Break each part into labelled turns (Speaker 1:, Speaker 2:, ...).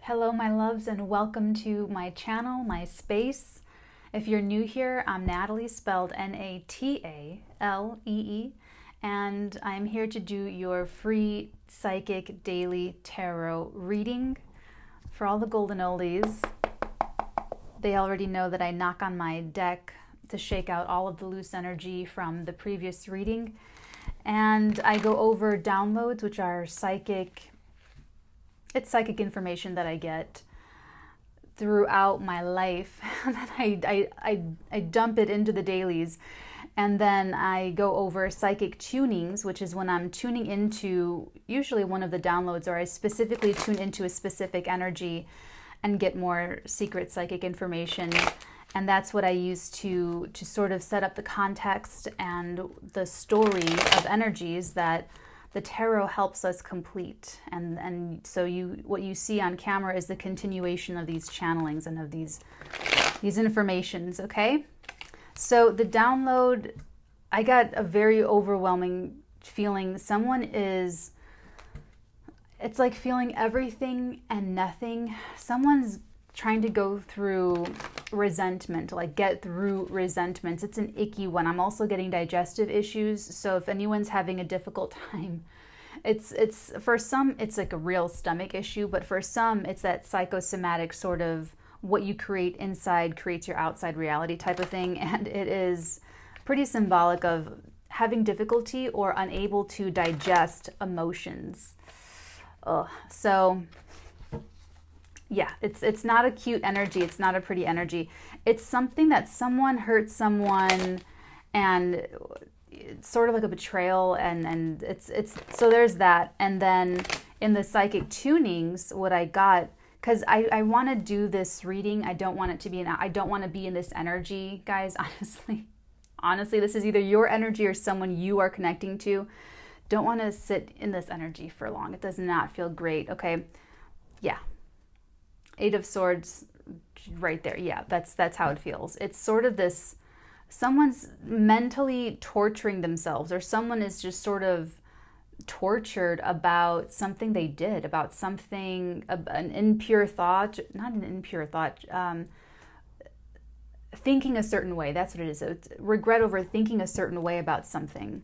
Speaker 1: Hello my loves, and welcome to my channel, my space. If you're new here, I'm Natalie, spelled Natalee, and I'm here to do your free psychic daily tarot reading. For all the golden oldies, they already know that I knock on my deck to shake out all of the loose energy from the previous reading, and I go over downloads, which are psychic information that I get throughout my life. And then I dump it into the dailies, and then I go over psychic tunings, which is when I'm tuning into usually one of the downloads, or I specifically tune into a specific energy and get more secret psychic information. And that's what I use to sort of set up the context and the story of energies that the tarot helps us complete. And so what you see on camera is the continuation of these channelings and of these informations, okay? So the download, I got a very overwhelming feeling. It's like feeling everything and nothing. Someone's trying to go through resentment, like get through resentments. It's an icky one. I'm also getting digestive issues, so if anyone's having a difficult time, it's for some it's like a real stomach issue, but for some it's that psychosomatic sort of what you create inside creates your outside reality type of thing, and it is pretty symbolic of having difficulty or unable to digest emotions. So yeah, it's not a cute energy. It's not a pretty energy. It's something that someone hurt someone, and it's sort of like a betrayal, and it's so there's that. And then in the psychic tunings, what I got, because I want to do this reading, I don't want it to be I don't want to be in this energy, guys. Honestly, this is either your energy or someone you are connecting to. Don't want to sit in this energy for long. It does not feel great. Okay, yeah. 8 of Swords right there. Yeah, that's how it feels. It's sort of this, someone's mentally torturing themselves, or someone is just sort of tortured about something they did, about something, an impure thought, not an impure thought, thinking a certain way. That's what it is. So it's regret over thinking a certain way about something.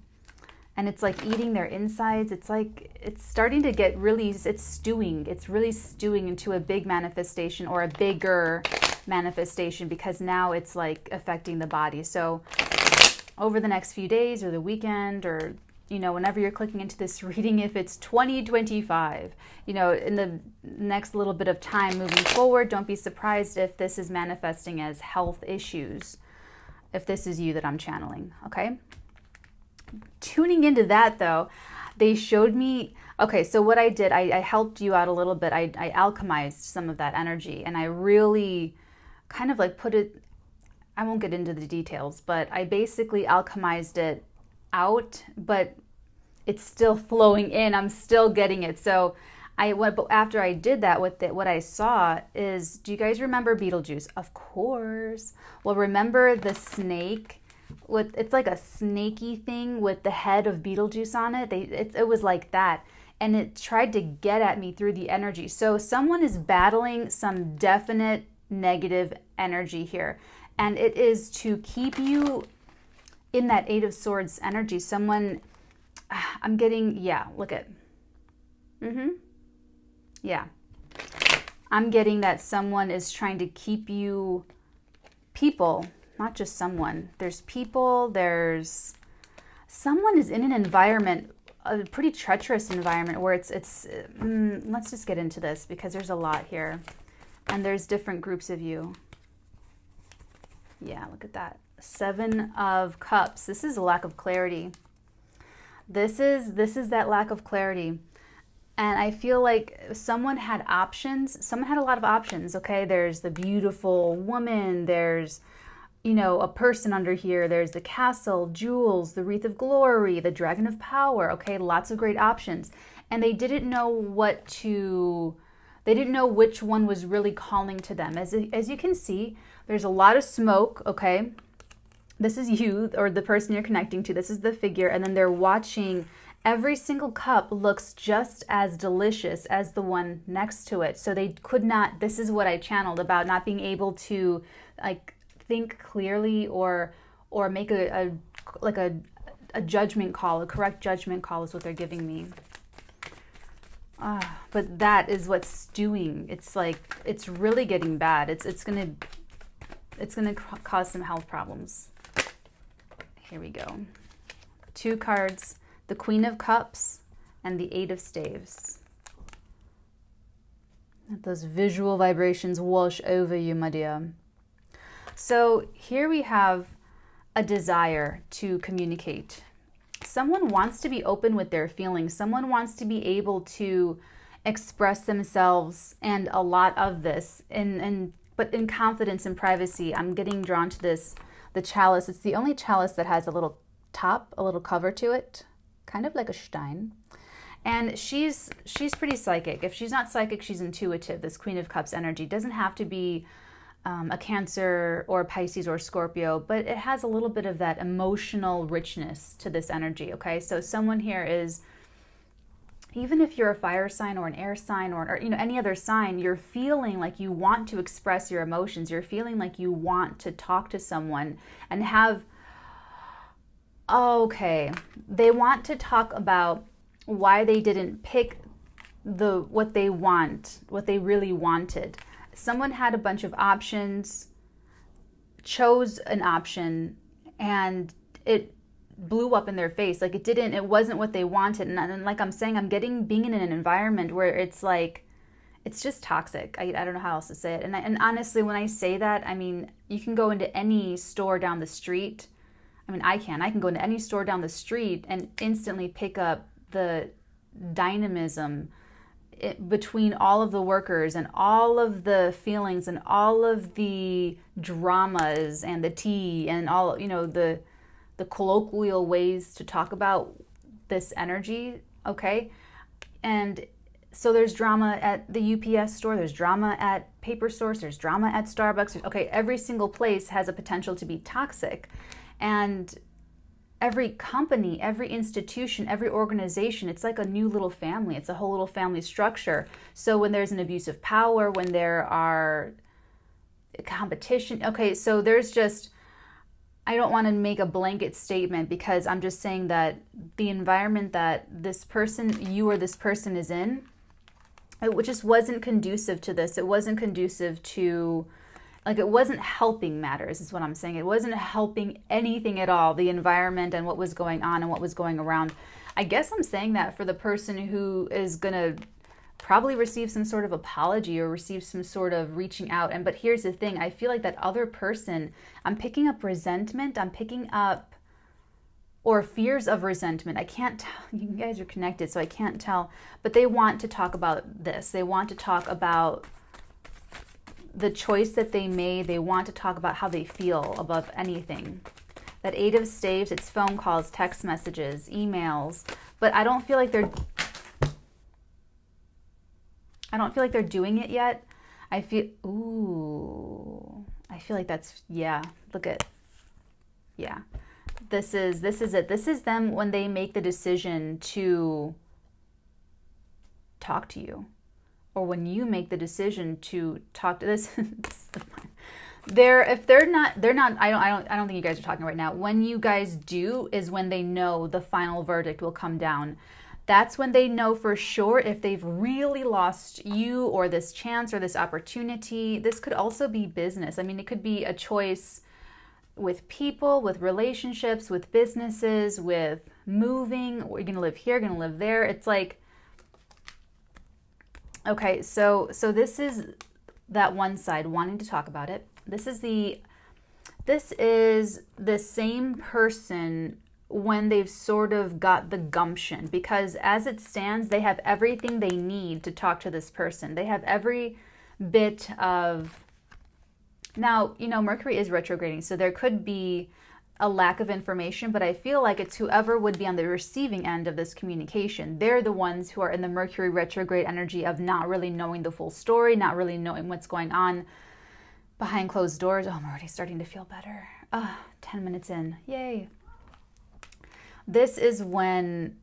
Speaker 1: And it's like eating their insides. It's like, it's starting to get really, it's stewing. It's really stewing into a big manifestation, or a bigger manifestation, because now it's like affecting the body. So over the next few days, or the weekend, or, you know, whenever you're clicking into this reading, if it's 2025, you know, in the next little bit of time moving forward, don't be surprised if this is manifesting as health issues, if this is you that I'm channeling, okay? Tuning into that though, they showed me, okay, so what I did, I helped you out a little bit. I alchemized some of that energy, and I really kind of like put it, I won't get into the details, but I basically alchemized it out, but it's still flowing in. I'm still getting it. So after I did that with it, what I saw is, do you guys remember Beetlejuice? Of course. Well, remember the snake? It's like a snaky thing with the head of Beetlejuice on it. It was like that, and it tried to get at me through the energy. So someone is battling some definite negative energy here, and it is to keep you in that 8 of Swords energy. Someone, I'm getting, yeah, look at, yeah, I'm getting that someone is trying to keep you, people, not just someone. There's people, someone is in an environment, a pretty treacherous environment, where let's just get into this, because there's a lot here, and there's different groups of you. Yeah, look at that. 7 of Cups. This is a lack of clarity. This is that lack of clarity. And I feel like someone had options. Someone had a lot of options, okay? There's the beautiful woman, there's, you know, a person under here, there's the castle, jewels, the wreath of glory, the dragon of power, okay, lots of great options. And they didn't know they didn't know which one was really calling to them. As you can see, there's a lot of smoke, okay? This is you, or the person you're connecting to. This is the figure, and then they're watching Every single cup looks just as delicious as the one next to it. So they could not, this is what I channeled about not being able to like think clearly or make a judgment call, a correct judgment call is what they're giving me. But that is what's stewing. It's like, it's really getting bad. It's gonna cause some health problems. Here we go. 2 cards, the Queen of Cups and the 8 of Staves. Let those visual vibrations wash over you, my dear. So here we have a desire to communicate. Someone wants to be open with their feelings. Someone wants to be able to express themselves, and a lot of this, but in confidence and privacy. I'm getting drawn to this, the chalice. It's the only chalice that has a little top, a little cover to it, kind of like a stein. And she's pretty psychic. If she's not psychic, she's intuitive. This Queen of Cups energy doesn't have to be a Cancer or a Pisces or a Scorpio, but it has a little bit of that emotional richness to this energy, okay? So someone here is, even if you're a fire sign or an air sign or you know, any other sign, you're feeling like you want to express your emotions. You're feeling like you want to talk to someone and have, okay, they want to talk about why they didn't pick what they want, what they really wanted. Someone had a bunch of options, chose an option, and it blew up in their face. Like it wasn't what they wanted. And like I'm saying, I'm being in an environment where it's like, it's just toxic. I don't know how else to say it. And honestly, when I say that, I mean, you can go into any store down the street. I mean, I can go into any store down the street and instantly pick up the dynamism between all of the workers and all of the feelings and all of the dramas and the tea and all, you know, the colloquial ways to talk about this energy, okay? And so there's drama at the UPS store, there's drama at Paper Source, there's drama at Starbucks. Okay, every single place has a potential to be toxic. And every company, every institution, every organization, it's like a new little family. It's a whole little family structure. So when there's an abuse of power, when there are competition, okay, so there's just, I don't want to make a blanket statement because I'm just saying that the environment that this person, you or this person is in, it just wasn't conducive to this. It wasn't conducive to, like, it wasn't helping matters is what I'm saying. It wasn't helping anything at all, the environment and what was going on and what was going around. I guess I'm saying that for the person who is going to probably receive some sort of apology or receive some sort of reaching out. But here's the thing. I feel like that other person, I'm picking up resentment. I'm picking up, or fears of resentment. I can't tell. You guys are connected, so I can't tell. But they want to talk about this. They want to talk about the choice that they made. They want to talk about how they feel above anything. That 8 of Staves, it's phone calls, text messages, emails. But I don't feel like they're doing it yet. I feel like that's, yeah, look at, yeah. This is it. This is them when they make the decision to talk to you, or when you make the decision to talk to this. They're not. I don't think you guys are talking right now. When you guys do is when they know the final verdict will come down. That's when they know for sure if they've really lost you or this chance or this opportunity. This could also be business. I mean, it could be a choice with people, with relationships, with businesses, with moving. You're going to live here, going to live there. It's like, okay, so this is that one side wanting to talk about it. This is the same person when they've sort of got the gumption, because as it stands, they have everything they need to talk to this person. They have every bit of, now, you know, Mercury is retrograding, so there could be a lack of information, but I feel like it's whoever would be on the receiving end of this communication. They're the ones who are in the Mercury retrograde energy of not really knowing the full story, not really knowing what's going on behind closed doors. Oh, I'm already starting to feel better. 10 minutes in. Yay. This is when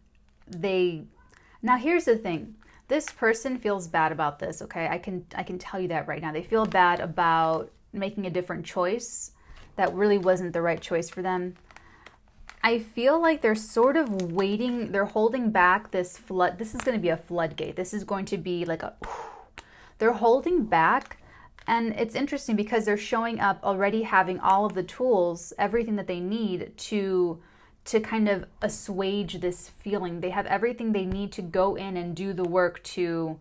Speaker 1: now here's the thing. This person feels bad about this, okay? I can tell you that right now. They feel bad about making a different choice that really wasn't the right choice for them. I feel like they're sort of waiting, they're holding back this flood. This is going to be a floodgate. This is going to be like they're holding back. And it's interesting because they're showing up already having all of the tools, everything that they need to kind of assuage this feeling. They have everything they need to go in and do the work to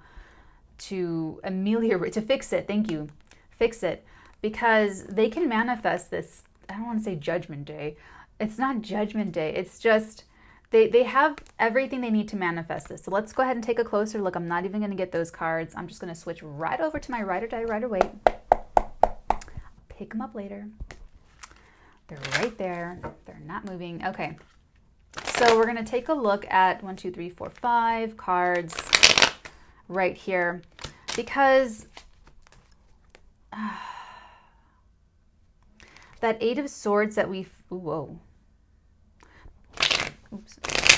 Speaker 1: ameliorate, to fix it. Thank you. Fix it. Because they can manifest this, I don't want to say judgment day. It's not judgment day. It's just they have everything they need to manifest this. So let's go ahead and take a closer look. I'm not even going to get those cards. I'm just going to switch right over to my Ride or Die, Rider Waite. Pick them up later. They're right there. They're not moving. Okay. So we're going to take a look at 1, 2, 3, 4, 5 cards right here. Because that Eight of Swords that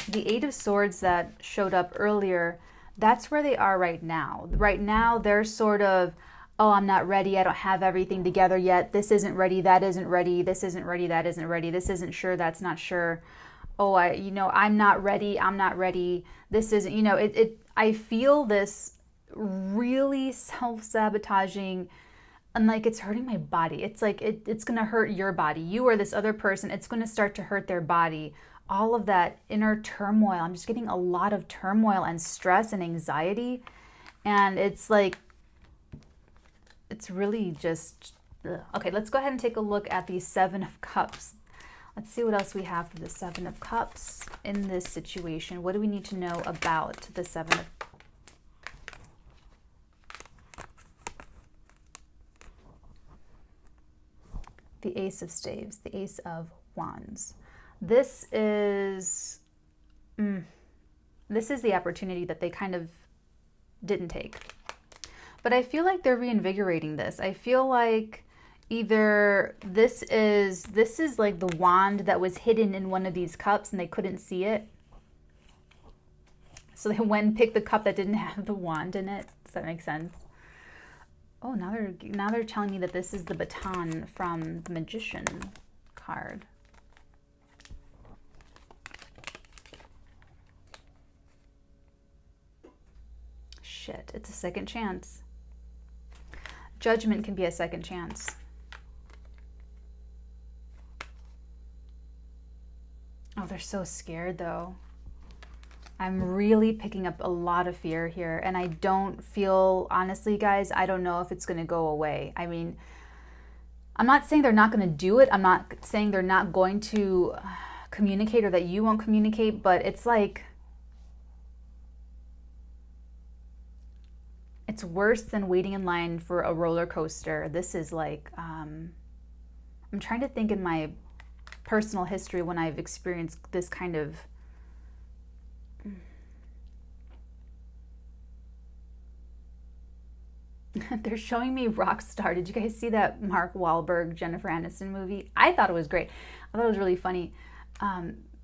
Speaker 1: the Eight of Swords that showed up earlier, that's where they are right now. Right now, they're sort of, oh, I'm not ready. I don't have everything together yet. This isn't ready. That isn't ready. This isn't ready. That isn't ready. This isn't sure. That's not sure. Oh, I'm not ready. I'm not ready. This isn't, I feel this really self-sabotaging, and like it's hurting my body. It's like it's going to hurt your body. You or this other person, it's going to start to hurt their body. All of that inner turmoil. I'm just getting a lot of turmoil and stress and anxiety. And it's like, it's really just, ugh. Okay, let's go ahead and take a look at the Seven of Cups. Let's see what else we have for the Seven of Cups in this situation. What do we need to know about the Seven of Cups? The Ace of Staves, the Ace of Wands. This is the opportunity that they kind of didn't take. But I feel like they're reinvigorating this. I feel like either this is like the wand that was hidden in one of these cups and they couldn't see it. So they went and picked the cup that didn't have the wand in it. Does that make sense? Oh, now they're telling me that this is the baton from the Magician card. Shit, it's a second chance. Judgment can be a second chance. Oh, they're so scared though. I'm really picking up a lot of fear here, and I don't feel, honestly guys, I don't know if it's going to go away. I mean, I'm not saying they're not going to do it. I'm not saying they're not going to communicate or that you won't communicate, but it's like, it's worse than waiting in line for a roller coaster. This is like, I'm trying to think in my personal history when I've experienced this kind of, they're showing me Rockstar. Did you guys see that Mark Wahlberg, Jennifer Aniston movie? I thought it was great. I thought it was really funny.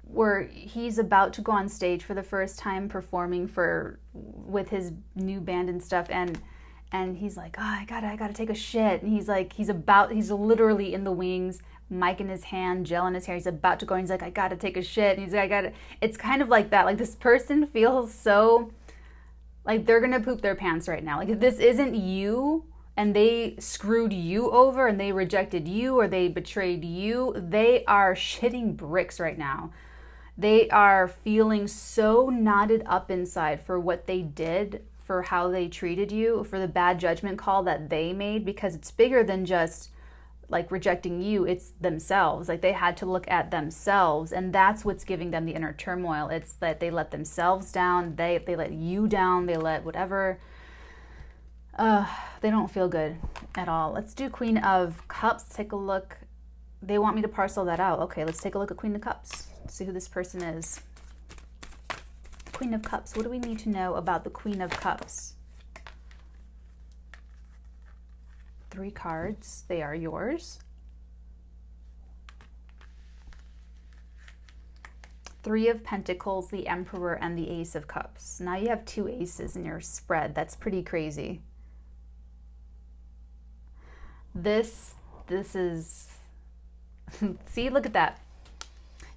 Speaker 1: Where he's about to go on stage for the first time performing with his new band and stuff, and he's like, oh, I gotta take a shit, and he's literally in the wings, mic in his hand, gel in his hair, he's about to go, and he's like, I gotta take a shit, and he's like, it's kind of like that. Like, this person feels so like they're gonna poop their pants right now. Like, if this isn't you and they screwed you over and they rejected you or they betrayed you, they are shitting bricks right now. They are feeling so knotted up inside for what they did, for how they treated you, for the bad judgment call that they made, because it's bigger than just like rejecting you. It's themselves. Like, they had to look at themselves, and that's what's giving them the inner turmoil. It's that they let themselves down, they let you down, they let whatever. They don't feel good at all. Let's do Queen of Cups. Take a look. They want me to parcel that out. Okay, let's take a look at Queen of Cups. See who this person is. Queen of Cups. What do we need to know about the Queen of Cups? 3 cards. They are yours. Three of Pentacles, the Emperor, and the Ace of Cups. Now you have 2 aces in your spread. That's pretty crazy. This is, see, look at that.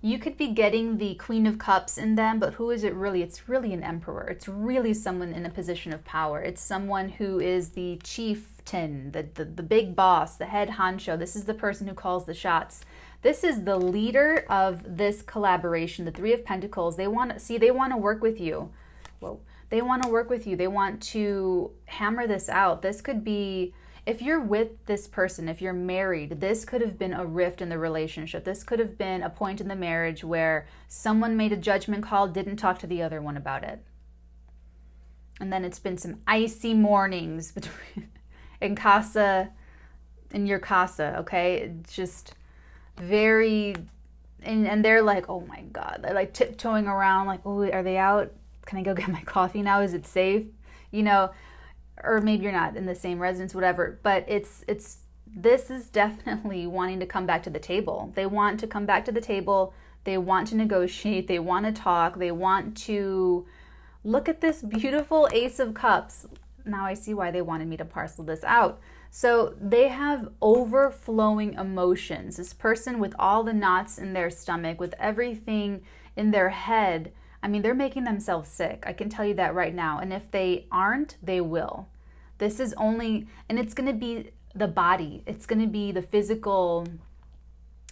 Speaker 1: You could be getting the Queen of Cups in them, but who is it really? It's really an Emperor. It's really someone in a position of power. It's someone who is the chieftain, the big boss, the head honcho. This is the person who calls the shots. This is the leader of this collaboration, the Three of Pentacles. They want to work with you. Whoa. They want to work with you. They want to hammer this out. This could be, if you're with this person, if you're married, this could have been a rift in the relationship. This could have been a point in the marriage where someone made a judgment call, didn't talk to the other one about it. And then it's been some icy mornings between in your casa, okay? It's just very, and they're like, oh my God, they're like tiptoeing around like, oh, are they out? Can I go get my coffee now? Is it safe? You know, or maybe you're not in the same residence, whatever, but this is definitely wanting to come back to the table. They want to come back to the table. They want to negotiate. They want to talk. They want to look at this beautiful Ace of Cups. Now I see why they wanted me to parcel this out. So they have overflowing emotions. This person with all the knots in their stomach, with everything in their head, I mean, they're making themselves sick. I can tell you that right now. And if they aren't, they will. This is only, and it's going to be the body. It's going to be the physical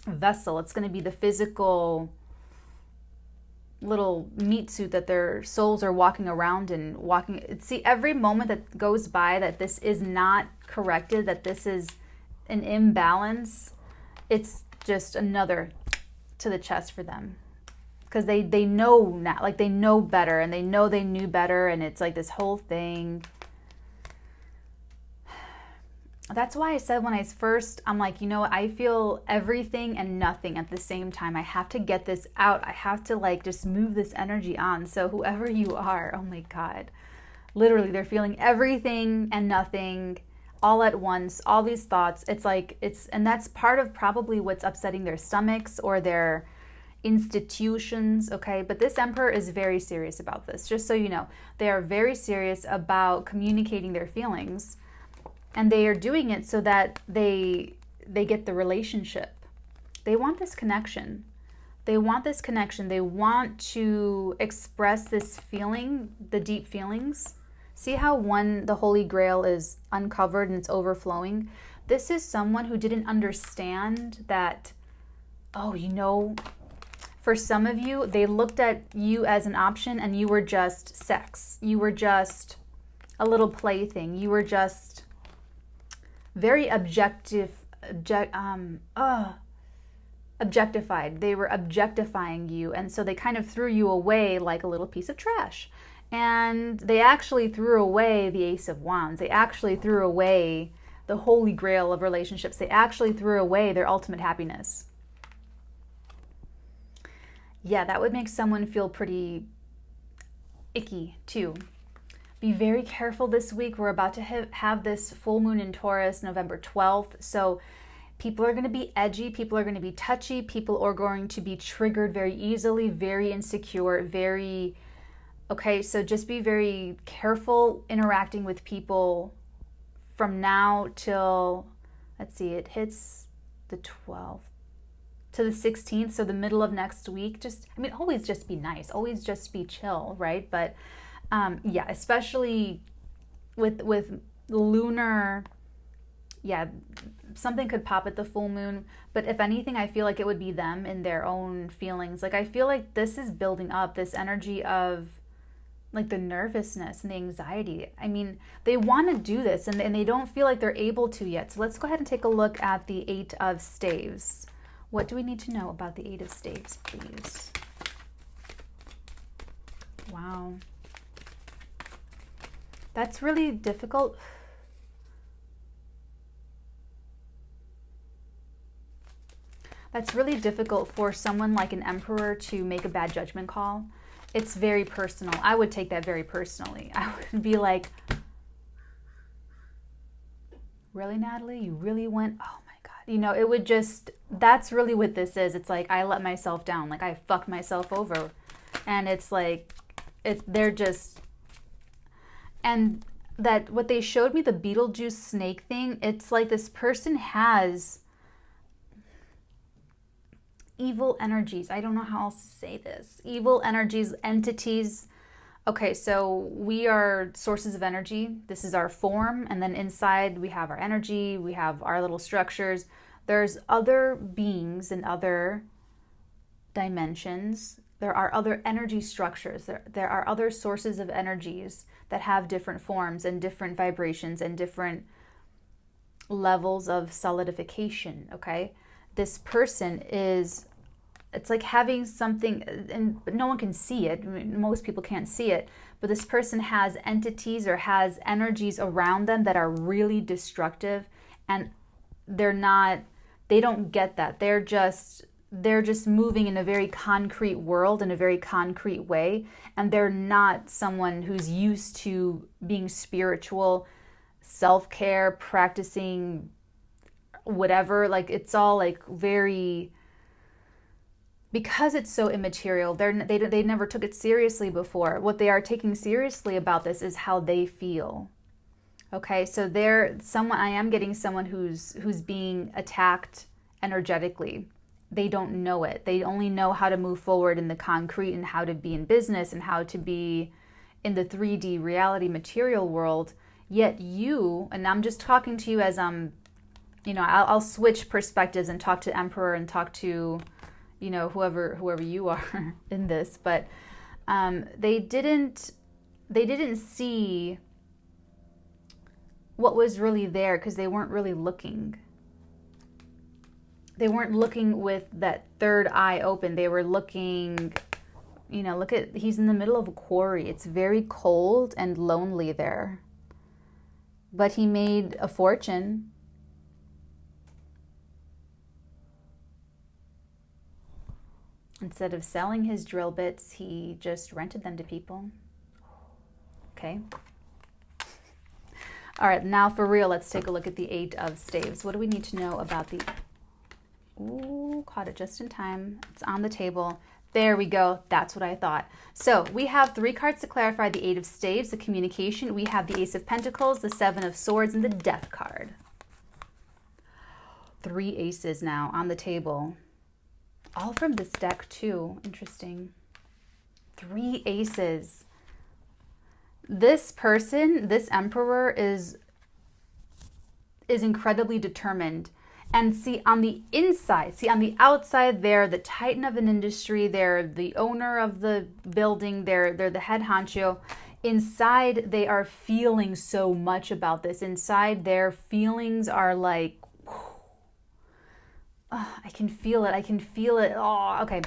Speaker 1: vessel. It's going to be the physical little meat suit that their souls are walking around and see, every moment that goes by that this is not corrected, that this is an imbalance, it's just another to the chest for them, because they know now, like they know better, and they know they knew better, and it's like this whole thing. That's why I said when I first, I'm like, you know what, I feel everything and nothing at the same time. I have to get this out. I have to like just move this energy on. So whoever you are, oh my God, literally they're feeling everything and nothing all at once, all these thoughts. It's like, and that's part of probably what's upsetting their stomachs or their institutions, okay? But this Emperor is very serious about this, just so you know. They are very serious about communicating their feelings. And they are doing it so that they get the relationship. They want this connection. They want this connection. They want to express this feeling, the deep feelings. See how the Holy Grail is uncovered and it's overflowing? This is someone who didn't understand that, oh, you know, for some of you, they looked at you as an option and you were just sex. You were just a little plaything. You were just very objectified. They were objectifying you, and so they kind of threw you away like a little piece of trash. And they actually threw away the Ace of Wands. They actually threw away the Holy Grail of relationships. They actually threw away their ultimate happiness. Yeah, that would make someone feel pretty icky too. Be very careful this week. We're about to have this full moon in Taurus, November 12th. So people are going to be edgy. People are going to be touchy. People are going to be triggered very easily, very insecure, very... Okay, so just be very careful interacting with people from now till, let's see, it hits the 12th to the 16th. So the middle of next week. Always just be nice. Always just be chill, right? But yeah, especially with lunar, yeah, something could pop at the full moon. But if anything, I feel like it would be them in their own feelings. Like I feel like this is building up, this energy of like the nervousness and the anxiety. I mean, they want to do this and they don't feel like they're able to yet. So let's go ahead and take a look at the Eight of Staves. What do we need to know about the Eight of Staves, please? Wow. That's really difficult. That's really difficult for someone like an Emperor to make a bad judgment call. It's very personal. I would take that very personally. I would be like, really, Natalie? You really went? Oh my God. You know, it would just, that's really what this is. It's like, I let myself down. Like, I fucked myself over. And it's like, they're just, and that what they showed me, the Beetlejuice snake thing, it's like this person has evil energies. I don't know how else to say this. Evil energies, entities. Okay, so we are sources of energy. This is our form. And then inside we have our energy. We have our little structures. There's other beings in other dimensions. There are other energy structures. There are other sources of energies that have different forms and different vibrations and different levels of solidification, okay? This person is, it's like having something, and no one can see it. I mean, most people can't see it, but this person has entities or has energies around them that are really destructive, and they don't get that. They're just moving in a very concrete world, in a very concrete way, and they're not someone who's used to being spiritual, self-care, practicing whatever. Like, it's all like very, because it's so immaterial, they never took it seriously before. What they are taking seriously about this is how they feel. Okay, so I am getting someone who's being attacked energetically. They don't know it. They only know how to move forward in the concrete and how to be in business and how to be in the 3D reality material world. Yet you, and I'm just talking to you as I'll switch perspectives and talk to Emperor and talk to, whoever you are in this, but they didn't see what was really there because they weren't really looking. They weren't looking with that third eye open. They were looking, he's in the middle of a quarry. It's very cold and lonely there. But he made a fortune. Instead of selling his drill bits, he just rented them to people. Okay. All right, now for real, let's take a look at the 8 of Staves. What do we need to know about the... Ooh, caught it just in time. It's on the table. There we go. That's what I thought. So we have 3 cards to clarify the 8 of Staves, the communication. We have the Ace of Pentacles, the 7 of Swords, and the Death card. 3 aces now on the table. All from this deck too. Interesting. 3 aces. This person, this Emperor, is incredibly determined. And see, on the inside, on the outside, they're the titan of an industry. They're the owner of the building. They're the head honcho. Inside, they are feeling so much about this. Inside, their feelings are like, I can feel it. I can feel it. Oh, okay.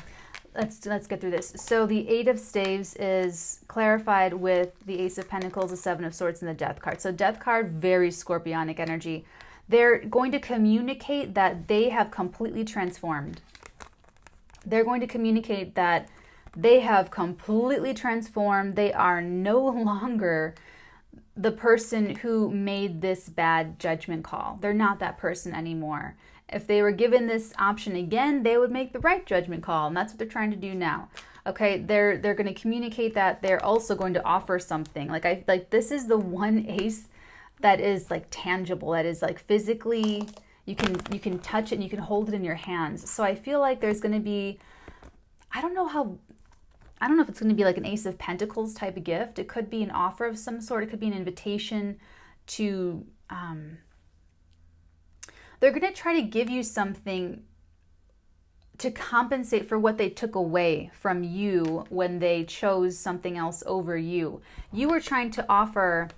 Speaker 1: Let's get through this. So the 8 of Staves is clarified with the Ace of Pentacles, the 7 of Swords, and the Death card. So Death card, very scorpionic energy. They're going to communicate that they have completely transformed. They're going to communicate that they have completely transformed. They are no longer the person who made this bad judgment call. They're not that person anymore. If they were given this option again, they would make the right judgment call, and that's what they're trying to do now. Okay, they're going to communicate that they're also going to offer something. Like this is the one ace that is like tangible, that is like physically, you can touch it and you can hold it in your hands. So I feel like there's going to be, I don't know if it's going to be like an Ace of Pentacles type of gift. It could be an offer of some sort. It could be an invitation to, they're going to try to give you something to compensate for what they took away from you when they chose something else over you. You were trying to offer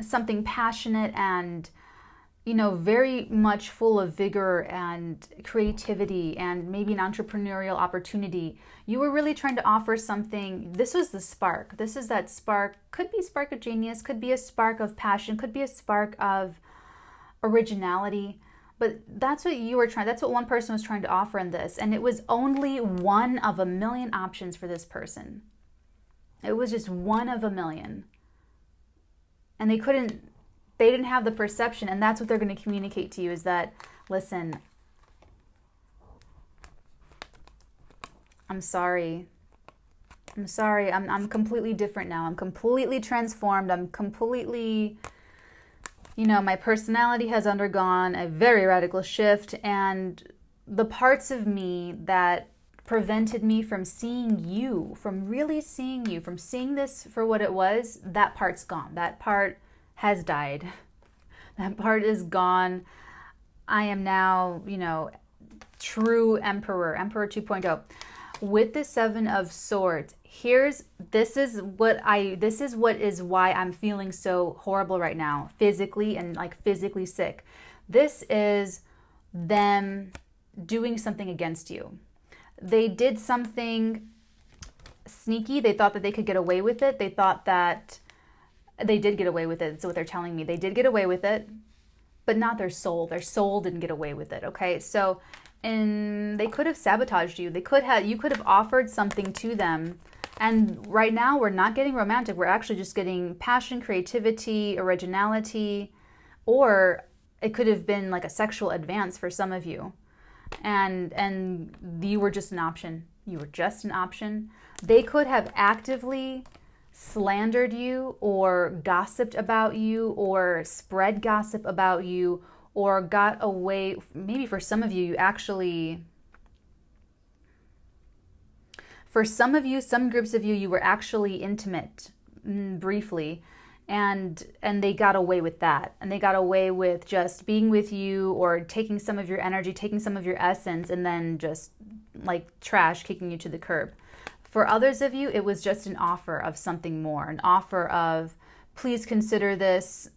Speaker 1: something passionate and, very much full of vigor and creativity and maybe an entrepreneurial opportunity. You were really trying to offer something. This was the spark. This is that spark. Could be a spark of genius, could be a spark of passion, could be a spark of originality. But that's what you were trying, that's what one person was trying to offer in this. And it was only one of a million options for this person. It was just one of a million. And they didn't have the perception, and that's what they're going to communicate to you, is that listen, I'm sorry. I'm sorry. I'm completely different now. I'm completely transformed. I'm completely, my personality has undergone a very radical shift, and the parts of me that prevented me from seeing you, from really seeing you, from seeing this for what it was, that part's gone. That part has died. That part is gone. I am now, true emperor, Emperor 2.0. With the Seven of Swords, this is what is why I'm feeling so horrible right now, physically and like physically sick. This is them doing something against you. They did something sneaky. They thought that they could get away with it. They thought that they did get away with it. That's what they're telling me. They did get away with it, but not their soul. Their soul didn't get away with it. Okay. So, and they could have sabotaged you. You could have offered something to them. And right now we're not getting romantic. We're actually just getting passion, creativity, originality, or it could have been like a sexual advance for some of you. And you were just an option. You were just an option. They could have actively slandered you or gossiped about you or spread gossip about you or got away. Maybe for some of you, for some of you, some groups of you were actually intimate briefly, and they got away with that. And they got away with just being with you or taking some of your energy, taking some of your essence, and then just like trash, kicking you to the curb. For others of you, it was just an offer of something more, an offer of, please consider this,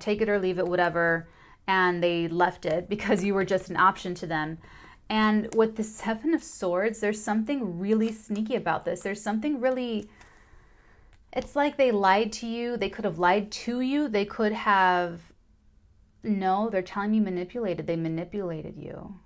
Speaker 1: take it or leave it, whatever. And they left it because you were just an option to them. And with the Seven of Swords, there's something really sneaky about this. There's something really, it's like they lied to you. They could have lied to you. They could have, no, they're telling me manipulated. They manipulated you.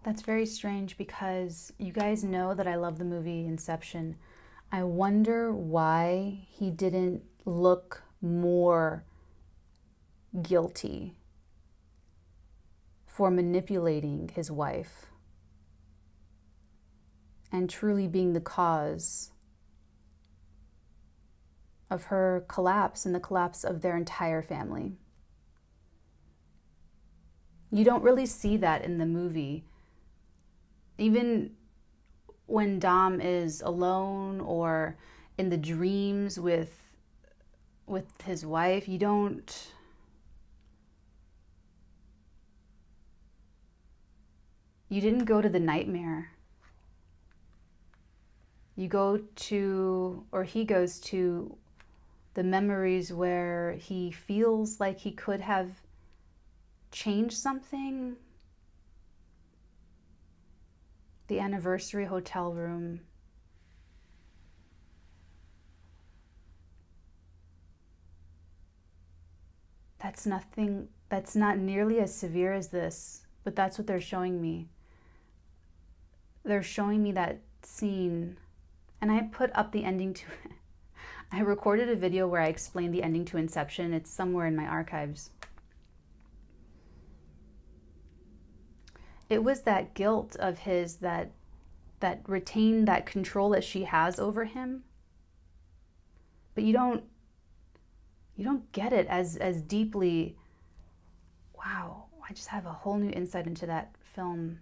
Speaker 1: That's very strange because you guys know that I love the movie Inception. I wonder why he didn't look more guilty for manipulating his wife and truly being the cause of her collapse and the collapse of their entire family. You don't really see that in the movie. Even when Dom is alone or in the dreams with his wife, you didn't go to the nightmare. You go to, or he goes to, the memories where he feels like he could have changed something. The anniversary hotel room. That's not nearly as severe as this, but that's what they're showing me. They're showing me that scene, and I put up the ending to it. I recorded a video where I explained the ending to Inception. It's somewhere in my archives. It was that guilt of his that retained that control that she has over him. But you don't get it as deeply. Wow, I just have a whole new insight into that film.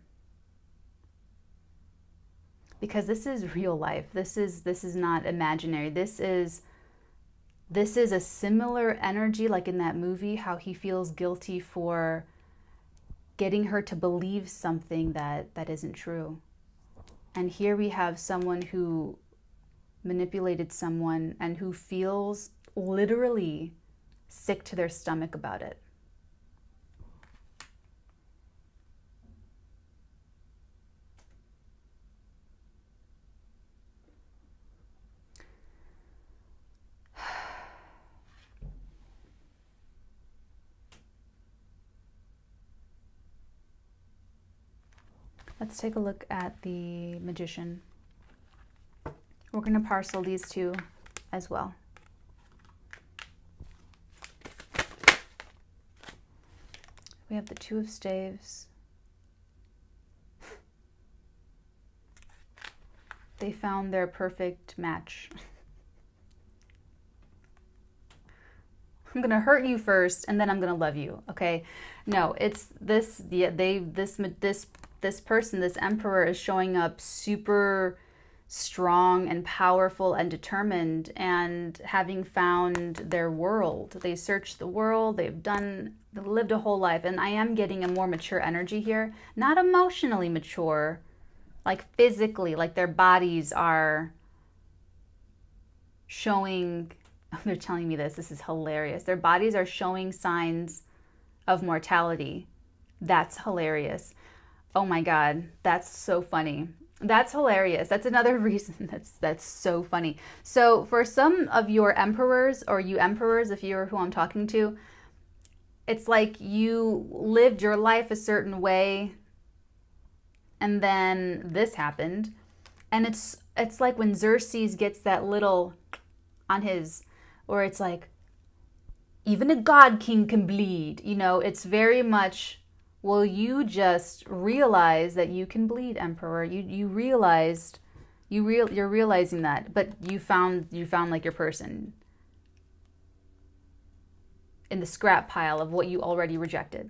Speaker 1: Because this is real life. This is not imaginary. This is a similar energy like in that movie, how he feels guilty for getting her to believe something that isn't true. And here we have someone who manipulated someone and who feels literally sick to their stomach about it. Let's take a look at the Magician. We're going to parcel these two as well. We have the Two of Staves. They found their perfect match. I'm gonna hurt you first, and then I'm gonna love you. Okay? No, it's this. Yeah, this person, this emperor, is showing up super strong and powerful and determined, and having found their world. They searched the world. They've lived a whole life, and I am getting a more mature energy here. Not emotionally mature, like physically, like their bodies are showing. They're telling me this. This is hilarious. Their bodies are showing signs of mortality. That's hilarious. Oh my God. That's so funny. That's hilarious. That's another reason that's so funny. So for some of your emperors, or you emperors, if you're who I'm talking to, it's like you lived your life a certain way, and then this happened. And it's like when Xerxes gets that little on his, or it's like, even a god king can bleed. You know, it's very much, well, you just realize that you can bleed, emperor. You're realizing that, but you found like your person in the scrap pile of what you already rejected.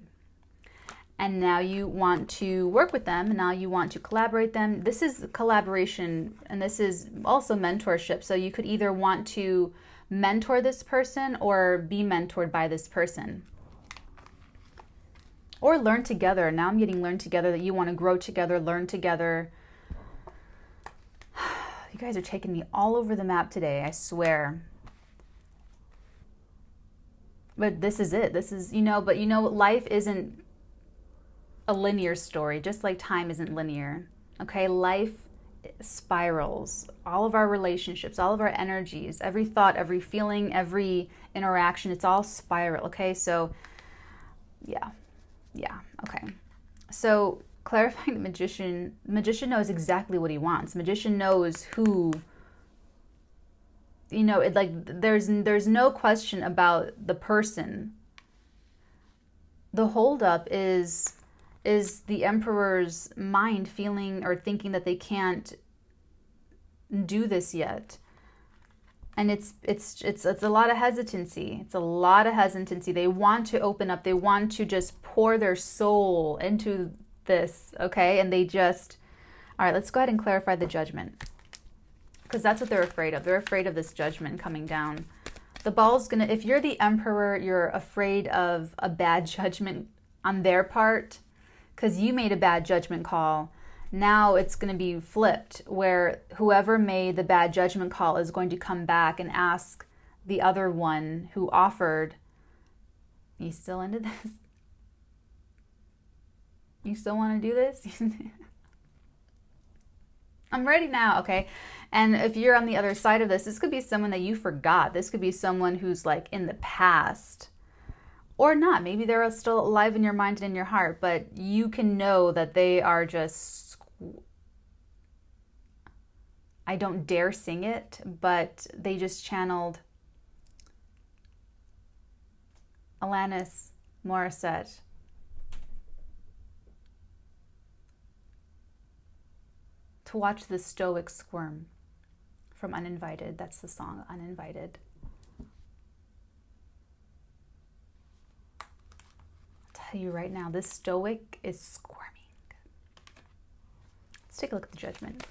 Speaker 1: And now you want to work with them, and now you want to collaborate them. This is collaboration, and this is also mentorship. So you could either want to mentor this person or be mentored by this person. Or learn together. Now I'm getting learn together, that you want to grow together, learn together. You guys are taking me all over the map today, I swear. But this is it. This is, but life isn't a linear story, just like time isn't linear. Okay, life spirals. All of our relationships, all of our energies, every thought, every feeling, every interaction, it's all spiral. Okay, so yeah, okay. So clarifying the magician knows exactly what he wants. Magician knows who, there's no question about the person. The holdup is the emperor's mind feeling or thinking that they can't do this yet. And it's a lot of hesitancy. It's a lot of hesitancy. They want to open up. They want to just pour their soul into this, okay? And they just, all right, let's go ahead and clarify the judgment. Because that's what they're afraid of. They're afraid of this judgment coming down. The ball's gonna, if you're the emperor, you're afraid of a bad judgment on their part, because you made a bad judgment call. Now it's going to be flipped, where whoever made the bad judgment call is going to come back and ask the other one who offered, you still into this? You still want to do this? I'm ready now, okay? And if you're on the other side of this could be someone that you forgot. This could be someone who's like in the past. Or not. Maybe they're still alive in your mind and in your heart, but you can know that they are just, I don't dare sing it, but they just channeled Alanis Morissette. To watch the stoic squirm from Uninvited. That's the song, Uninvited. Tell you right now, this stoic is squirming. Let's take a look at the judgment.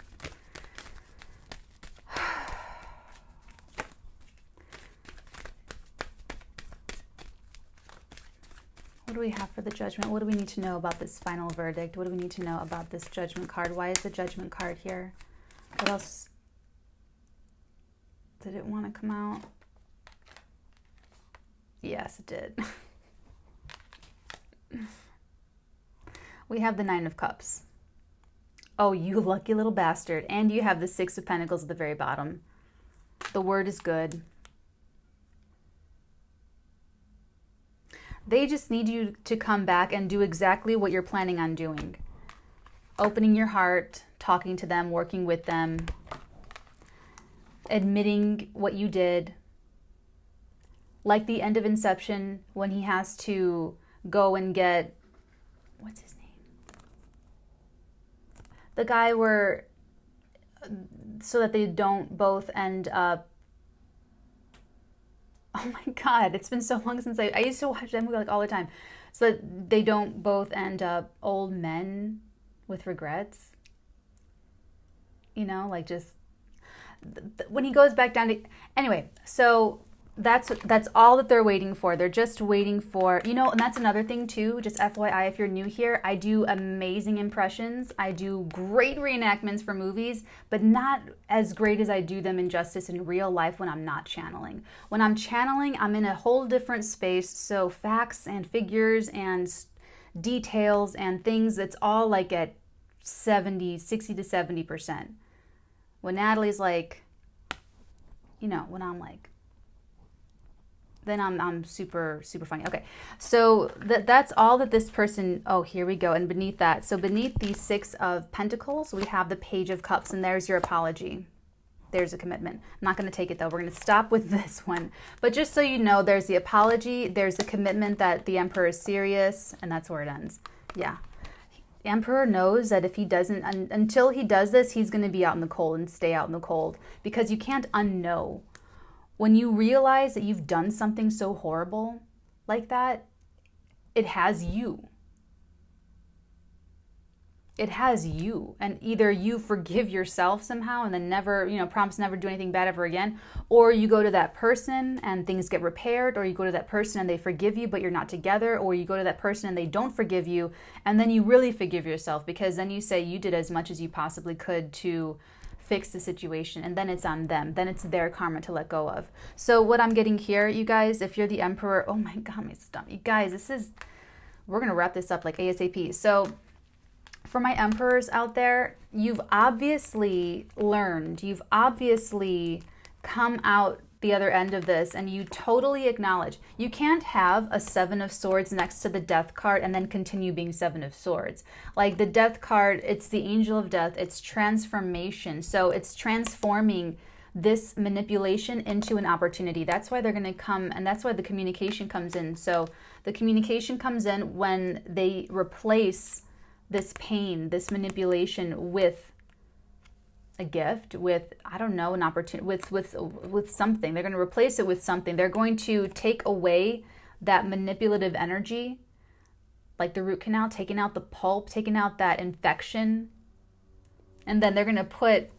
Speaker 1: What do we have for the judgment? What do we need to know about this final verdict? What do we need to know about this judgment card? Why is the judgment card here? What else did it want to come out? Yes, it did. We have the Nine of Cups. Oh, you lucky little bastard. And you have the Six of Pentacles at the very bottom. The word is good. They just need you to come back and do exactly what you're planning on doing. opening your heart, talking to them, working with them, admitting what you did. Like the end of Inception when he has to go and get, what's his name? The guy where, so that they don't both end up, oh my God, it's been so long since I used to watch that movie like all the time. So that they don't both end up old men with regrets. You know, like just, when he goes back down to, anyway, so that's all that they're waiting for. They're just waiting for, you know, and that's another thing too, just FYI, if you're new here, I do amazing impressions. I do great reenactments for movies, but not as great as I do them in justice in real life when I'm not channeling. When I'm channeling, I'm in a whole different space. So facts and figures and details and things, it's all like at 60 to 70%. When Natalie's like, you know, when I'm like, then I'm super, super funny. Okay, so that's all that this person, oh, here we go. And beneath that, so beneath the 6 of Pentacles, we have the Page of Cups, and there's your apology. There's a commitment. I'm not going to take it though. We're going to stop with this one. But just so you know, there's the apology, there's the commitment that the Emperor is serious, and that's where it ends. Yeah. The Emperor knows that if he doesn't, until he does this, he's going to be out in the cold and stay out in the cold, because you can't unknow. When you realize that you've done something so horrible like that, it has you. It has you. And either you forgive yourself somehow and then never, you know, promise never do anything bad ever again, or you go to that person and things get repaired, or you go to that person and they forgive you but you're not together, or you go to that person and they don't forgive you, and then you really forgive yourself, because then you say you did as much as you possibly could to fix the situation, and then it's on them. Then it's their karma to let go of. So what I'm getting here, you guys, if you're the Emperor, oh my God, my stomach. You guys, we're going to wrap this up like ASAP. So for my Emperors out there, you've obviously learned, you've obviously come out the other end of this, and you totally acknowledge. You can't have a 7 of Swords next to the Death card and then continue being 7 of Swords. Like the Death card, it's the Angel of Death, it's transformation. So it's transforming this manipulation into an opportunity. That's why they're going to come, and that's why the communication comes in. So the communication comes in when they replace this pain, this manipulation with a gift, with, I don't know, an opportunity, with something. They're going to replace it with something. They're going to take away that manipulative energy, like the root canal, taking out the pulp, taking out that infection. And then they're going to put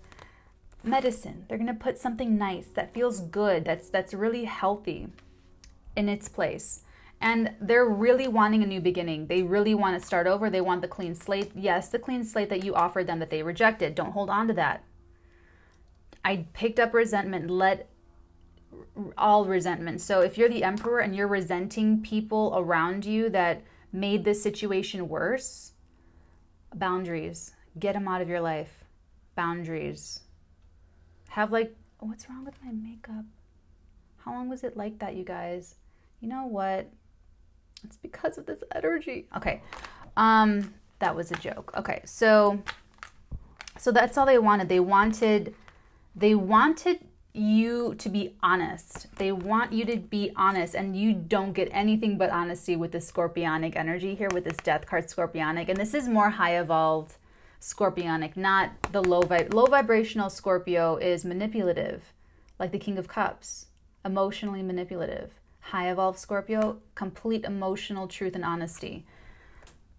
Speaker 1: medicine. They're going to put something nice that feels good, that's really healthy in its place. And they're really wanting a new beginning. They really want to start over. They want the clean slate. Yes, the clean slate that you offered them that they rejected. Don't hold on to that. I picked up resentment. Let all resentment. So if you're the Emperor and you're resenting people around you that made this situation worse, boundaries. Get them out of your life. Boundaries. Have like, what's wrong with my makeup? How long was it like that, you guys? You know what? It's because of this energy. Okay. That was a joke. Okay. So that's all they wanted. They wanted you to be honest. They want you to be honest, and you don't get anything but honesty with the scorpionic energy here, with this Death card, scorpionic. And this is more high evolved scorpionic, not the low vibrational Scorpio is manipulative, like the King of Cups, emotionally manipulative. High evolved Scorpio, complete emotional truth and honesty.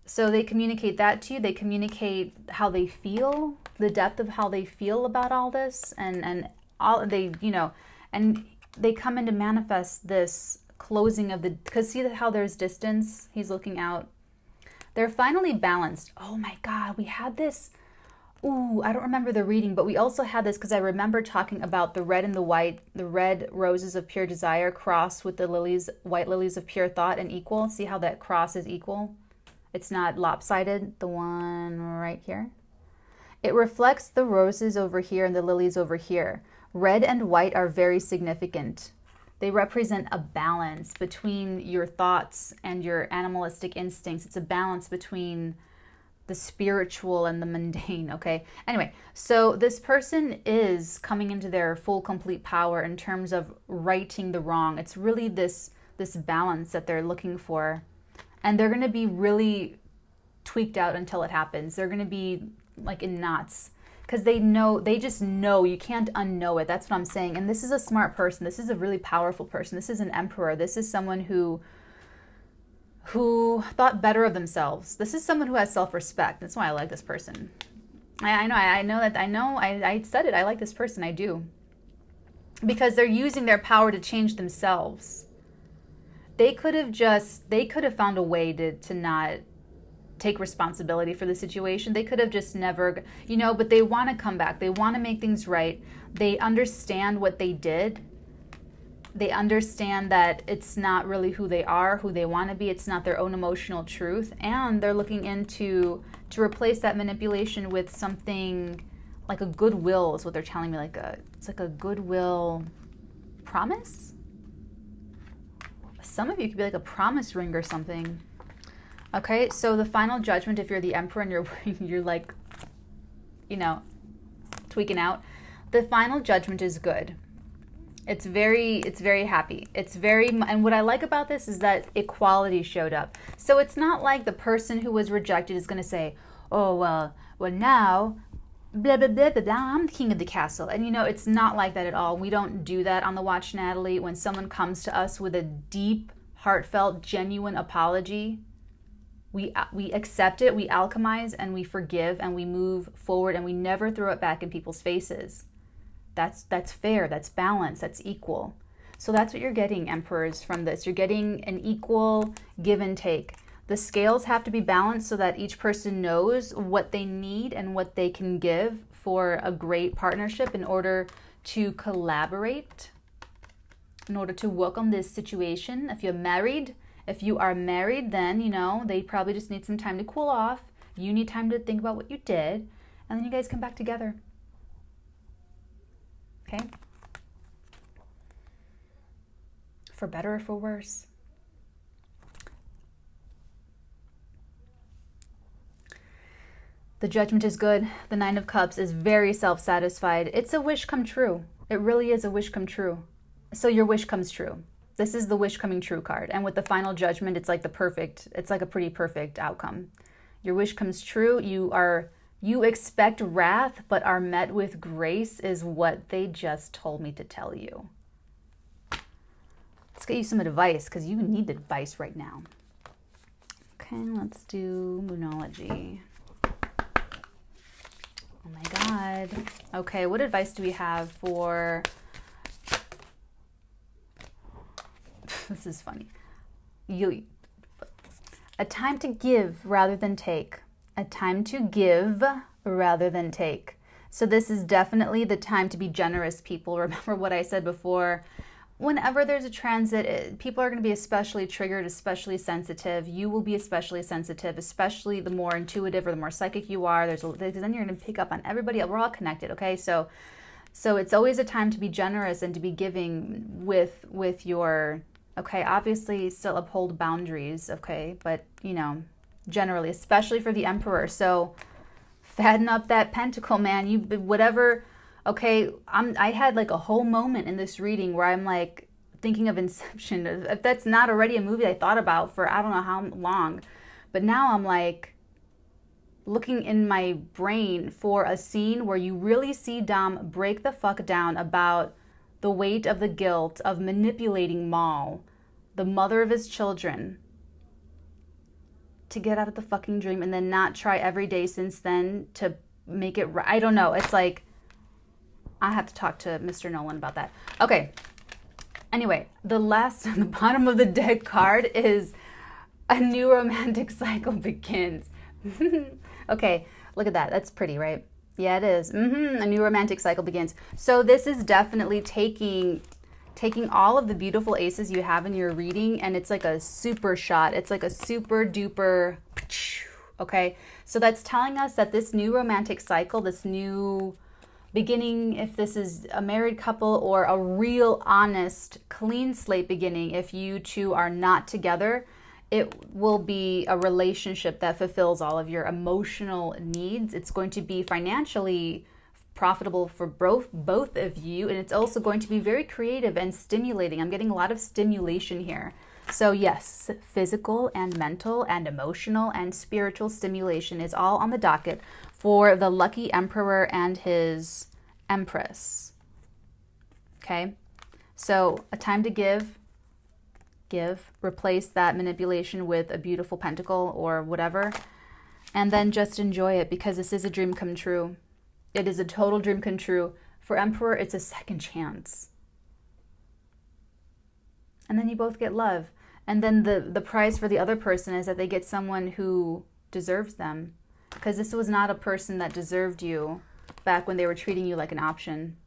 Speaker 1: So they communicate that to you. They communicate how they feel, the depth of how they feel about all this, and all they, you know, and they come in to manifest this closing of the, because see how there's distance, he's looking out. They're finally balanced. Oh my God, we had this. Ooh, I don't remember the reading, but we also had this because I remember talking about the red and the white, the red roses of pure desire crossed with the lilies, white lilies of pure thought, and equal. See how that cross is equal? It's not lopsided, the one right here. It reflects the roses over here and the lilies over here. Red and white are very significant. They represent a balance between your thoughts and your animalistic instincts. It's a balance between the spiritual and the mundane, okay? Anyway, so this person is coming into their full, complete power in terms of righting the wrong. It's really this balance that they're looking for. And they're going to be really tweaked out until it happens. They're going to be like in knots because they just know, you can't unknow it. That's what I'm saying. And this is a smart person. This is a really powerful person. This is an emperor. This is someone who thought better of themselves. This is someone who has self-respect. That's why I like this person. I said it. I like this person. I do. Because they're using their power to change themselves. They could have found a way to not take responsibility for the situation. They could have just never, but they want to come back. They want to make things right. They understand what they did. They understand that it's not really who they are, who they want to be. It's not their own emotional truth. And they're looking to replace that manipulation with something like a goodwill is what they're telling me. It's like a goodwill promise. Some of you could be like a promise ring or something. Okay, so the final judgment, if you're the emperor and you're like, tweaking out, the final judgment is good. It's very happy. And what I like about this is that equality showed up. So it's not like the person who was rejected is going to say, oh, well now, blah, blah, blah, blah, blah, I'm the king of the castle. And it's not like that at all. We don't do that on the Watch Natalie. When someone comes to us with a deep, heartfelt, genuine apology, we accept it, we alchemize, and we forgive, and we move forward, and we never throw it back in people's faces. That's fair, that's balanced, that's equal. So that's what you're getting, emperors, from this. You're getting an equal give and take. The scales have to be balanced so that each person knows what they need and what they can give for a great partnership in order to collaborate, in order to work on this situation. If you are married, then, they probably just need some time to cool off. You need time to think about what you did, and then you guys come back together. Okay? For better or for worse. The judgment is good. The Nine of Cups is very self-satisfied. It's a wish come true. It really is a wish come true. So your wish comes true. This is the wish coming true card. And with the final judgment, it's like a pretty perfect outcome. Your wish comes true. You expect wrath, but are met with grace is what they just told me to tell you. Let's get you some advice because you need advice right now. Okay, let's do Moonology. Oh my God. Okay, what advice do we have for... This is funny. A time to give rather than take. A time to give rather than take. So this is definitely the time to be generous, people. Remember what I said before. Whenever there's a transit, people are going to be especially triggered, especially sensitive. You will be especially sensitive, especially the more intuitive or the more psychic you are. Then you're going to pick up on everybody else. We're all connected, okay? So it's always a time to be generous and to be giving with your... Okay, obviously still uphold boundaries, okay? But, generally, especially for the Emperor. So fatten up that pentacle, man. Whatever, okay, I had like a whole moment in this reading where I'm like thinking of Inception. If that's not already a movie I thought about for I don't know how long. But now I'm like looking in my brain for a scene where you really see Dom break the fuck down about the weight of the guilt of manipulating Mal, the mother of his children, to get out of the fucking dream and then not try every day since then to make it right. I don't know. It's like, I have to talk to Mr. Nolan about that. Okay. Anyway, the bottom of the deck card is a new romantic cycle begins. Okay, look at that. That's pretty, right? Yeah, it is. A new romantic cycle begins. So this is definitely taking all of the beautiful aces you have in your reading, and it's like a super shot. It's like a super duper, okay? So that's telling us that this new romantic cycle, this new beginning, if this is a married couple, or a real honest, clean slate beginning, if you two are not together, it will be a relationship that fulfills all of your emotional needs. It's going to be financially profitable for both of you, and it's also going to be very creative and stimulating. I'm getting a lot of stimulation here. So yes, physical and mental and emotional and spiritual stimulation is all on the docket for the lucky emperor and his empress. Okay, so a time to give, replace that manipulation with a beautiful pentacle or whatever, and then just enjoy it, because this is a dream come true. It is a total dream come true. For Emperor, it's a second chance. And then you both get love. And then the prize for the other person is that they get someone who deserves them. Because this was not a person that deserved you back when they were treating you like an option.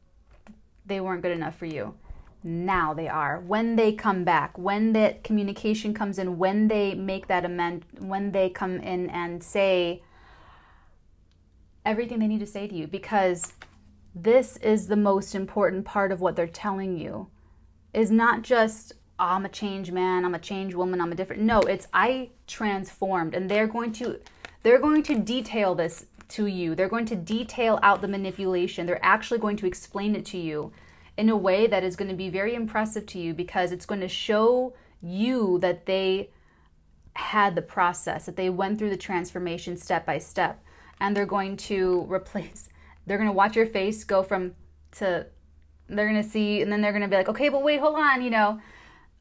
Speaker 1: They weren't good enough for you. Now they are. When they come back, when that communication comes in, when they make that amend, when they come in and say everything they need to say to you, because this is the most important part of what they're telling you, is not just, oh, I'm a changed man, I'm a changed woman, I'm a different. No, it's I transformed, and they're going to detail this to you. They're going to detail out the manipulation. They're actually going to explain it to you in a way that is going to be very impressive to you, because it's going to show you that they had the process, that they went through the transformation step by step. And they're going to they're going to watch your face go from to, they're going to see, and then they're going to be like, okay, but wait, hold on, you know.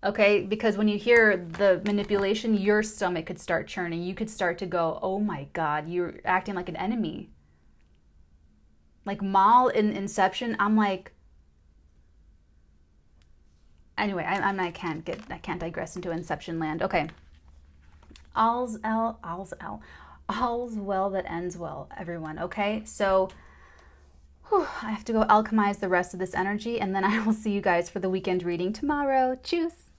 Speaker 1: Okay, because when you hear the manipulation, your stomach could start churning. You could start to go, oh my God, you're acting like an enemy. Like Mal in Inception, I'm like, anyway, I can't digress into Inception land. Okay. All's well that ends well, everyone, okay? So I have to go alchemize the rest of this energy, and then I will see you guys for the weekend reading tomorrow. Tschüss!